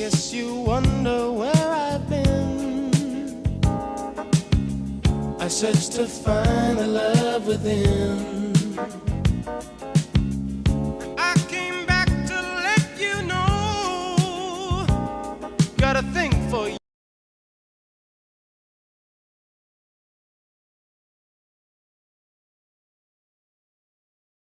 Guess you wonder where I've been. I searched to find the love within. I came back to let you know. Got a thing